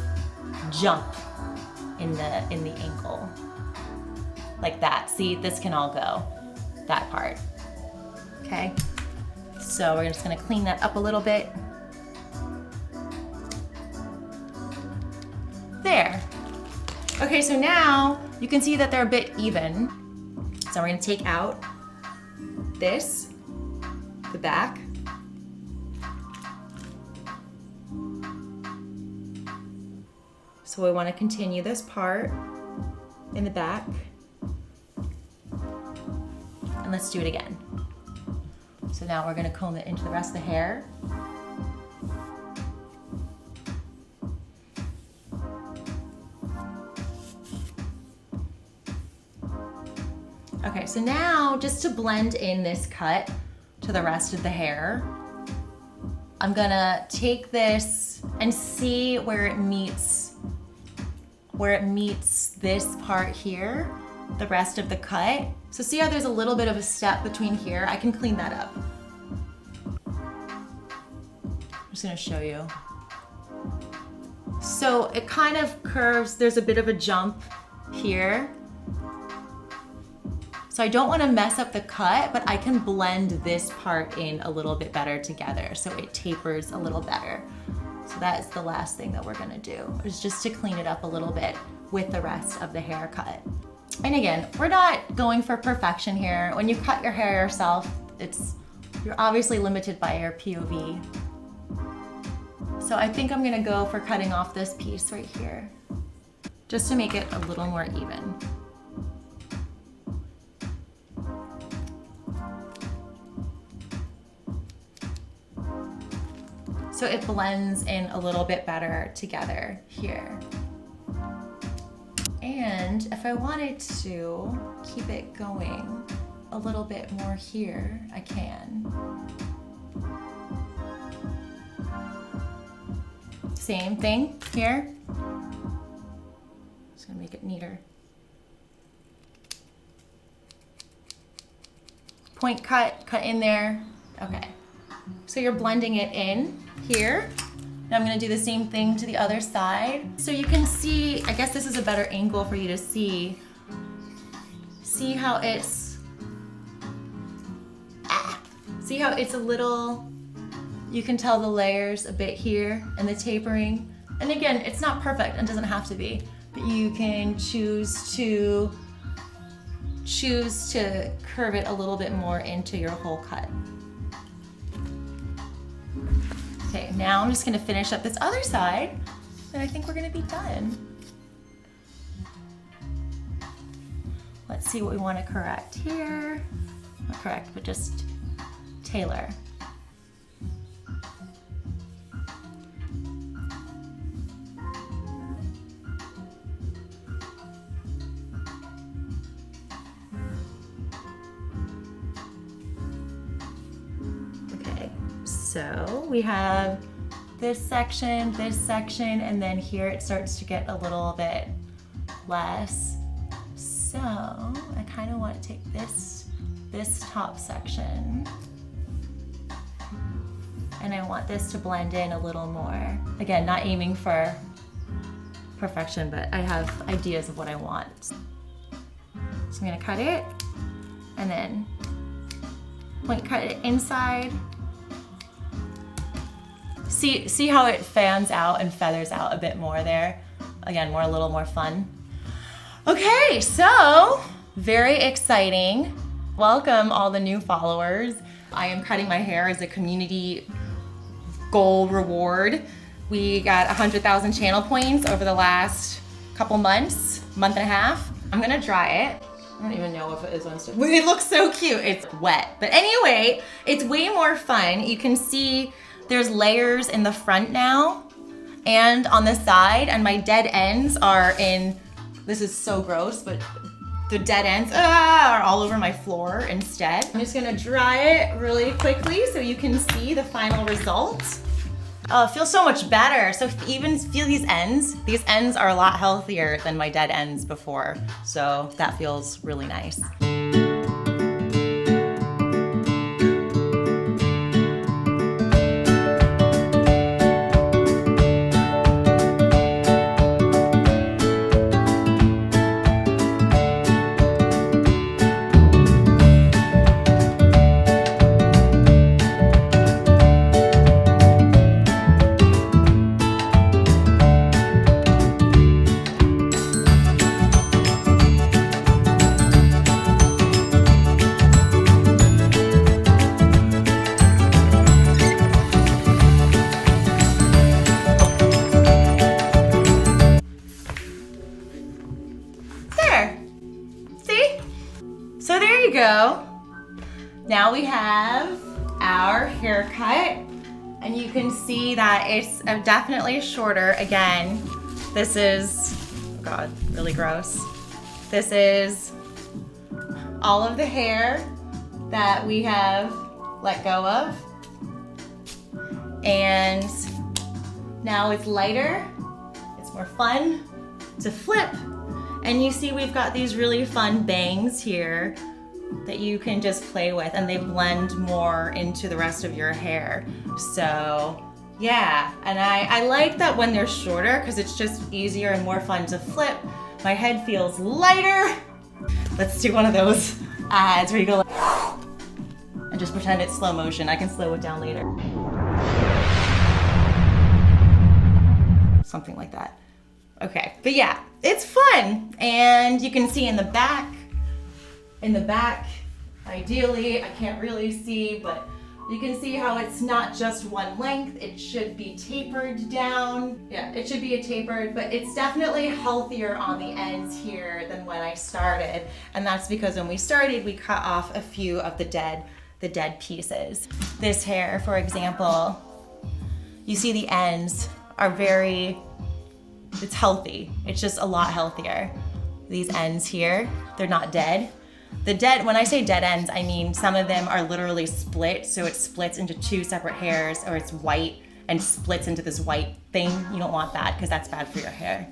jump in the angle. Like that. See, this can all go, that part. Okay? So we're just gonna clean that up a little bit. There. Okay, so now you can see that they're a bit even. So we're gonna take out this, the back. So we want to continue this part in the back. And let's do it again. So now we're going to comb it into the rest of the hair. Okay, so now just to blend in this cut to the rest of the hair, I'm gonna take this and see where it meets this part here, the rest of the cut. So see how there's a little bit of a step between here? I can clean that up. I'm just gonna show you. So it kind of curves, there's a bit of a jump here. So I don't want to mess up the cut, but I can blend this part in a little bit better together so it tapers a little better. So that is the last thing that we're gonna do, is just to clean it up a little bit with the rest of the haircut. And again, we're not going for perfection here. When you cut your hair yourself, you're obviously limited by your POV. So I think I'm gonna go for cutting off this piece right here, just to make it a little more even. So it blends in a little bit better together here. And if I wanted to keep it going a little bit more here, I can. Same thing here. Just gonna make it neater. Point cut in there. Okay. So you're blending it in here. And I'm gonna do the same thing to the other side. So you can see, I guess this is a better angle for you to see. See how it's, see how it's a little, you can tell the layers a bit here and the tapering. And again, it's not perfect and doesn't have to be, but you can choose to curve it a little bit more into your whole cut. Okay, now I'm just gonna finish up this other side, and I think we're gonna be done. Let's see what we wanna correct here. Not correct, but just tailor. So we have this section, and then here it starts to get a little bit less. So I kind of want to take this top section, and I want this to blend in a little more. Again, not aiming for perfection, but I have ideas of what I want. So I'm gonna cut it, and then point cut it inside. See how it fans out and feathers out a bit more there? Again, a little more fun. Okay, so very exciting. Welcome all the new followers. I am cutting my hair as a community goal reward. We got 100,000 channel points over the last couple months, month and a half. I'm gonna dry it. I don't even know if it is on stick. It looks so cute, it's wet. But anyway, it's way more fun. You can see there's layers in the front now and on the side, and my dead ends are in, this is so gross, but the dead ends are all over my floor instead. I'm just gonna dry it really quickly so you can see the final result. Oh, it feels so much better. So even feel these ends are a lot healthier than my dead ends before. So that feels really nice. Go. Now we have our haircut, and you can see that it's definitely shorter. Again, this is, oh God, really gross. This is all of the hair that we have let go of. And now it's lighter, it's more fun to flip. And you see we've got these really fun bangs here that you can just play with, and they blend more into the rest of your hair. So yeah, and I like that when they're shorter because it's just easier and more fun to flip. My head feels lighter. Let's do one of those ads where you go like, and just pretend it's slow motion. I can slow it down later. Something like that. Okay, but yeah, it's fun. And you can see in the back, ideally, I can't really see, but you can see how it's not just one length. It should be tapered down. Yeah, it should be a tapered, but it's definitely healthier on the ends here than when I started. And that's because when we started, we cut off a few of the dead pieces. This hair, for example, you see the ends are it's healthy. It's just a lot healthier. These ends here, they're not dead. When I say dead ends, I mean some of them are literally split, so it splits into two separate hairs, or it's white and splits into this white thing. You don't want that because that's bad for your hair.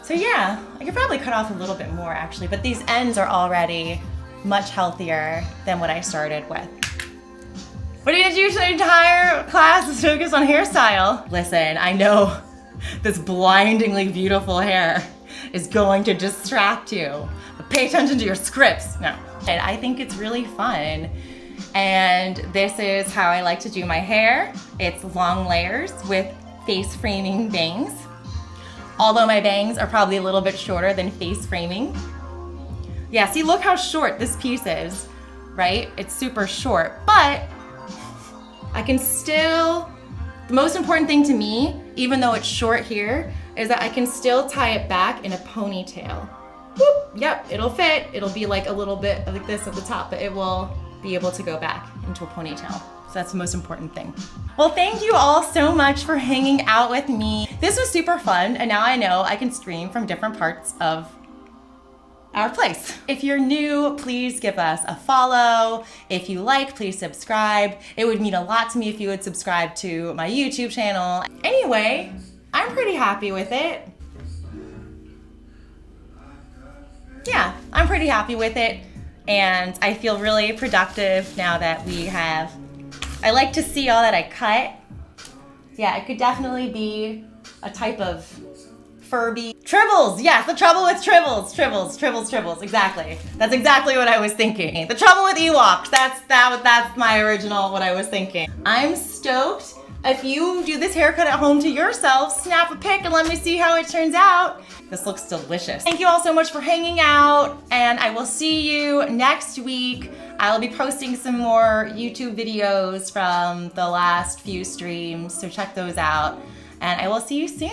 So yeah, I could probably cut off a little bit more actually, but these ends are already much healthier than what I started with. What did you do to the entire class is focus on hairstyle? Listen, I know this blindingly beautiful hair is going to distract you. But pay attention to your scripts. No. And I think it's really fun. And this is how I like to do my hair. It's long layers with face framing bangs. Although my bangs are probably a little bit shorter than face framing. Yeah, see, look how short this piece is, right? It's super short, but I can still, the most important thing to me, even though it's short here, is that I can still tie it back in a ponytail. Whoop, yep, it'll fit. It'll be like a little bit like this at the top, but it will be able to go back into a ponytail. So that's the most important thing. Well, thank you all so much for hanging out with me. This was super fun, and now I know I can stream from different parts of our place. If you're new, please give us a follow. If you like, please subscribe. It would mean a lot to me if you would subscribe to my YouTube channel. Anyway, I'm pretty happy with it. Yeah, I'm pretty happy with it. And I feel really productive now that I like to see all that I cut. Yeah, it could definitely be a type of Furby. Tribbles, yes, the trouble with tribbles, exactly. That's exactly what I was thinking. The trouble with Ewoks, that's my original, what I was thinking. I'm stoked. If you do this haircut at home to yourself, snap a pic and let me see how it turns out. This looks delicious. Thank you all so much for hanging out, and I will see you next week. I'll be posting some more YouTube videos from the last few streams, so check those out, and I will see you soon.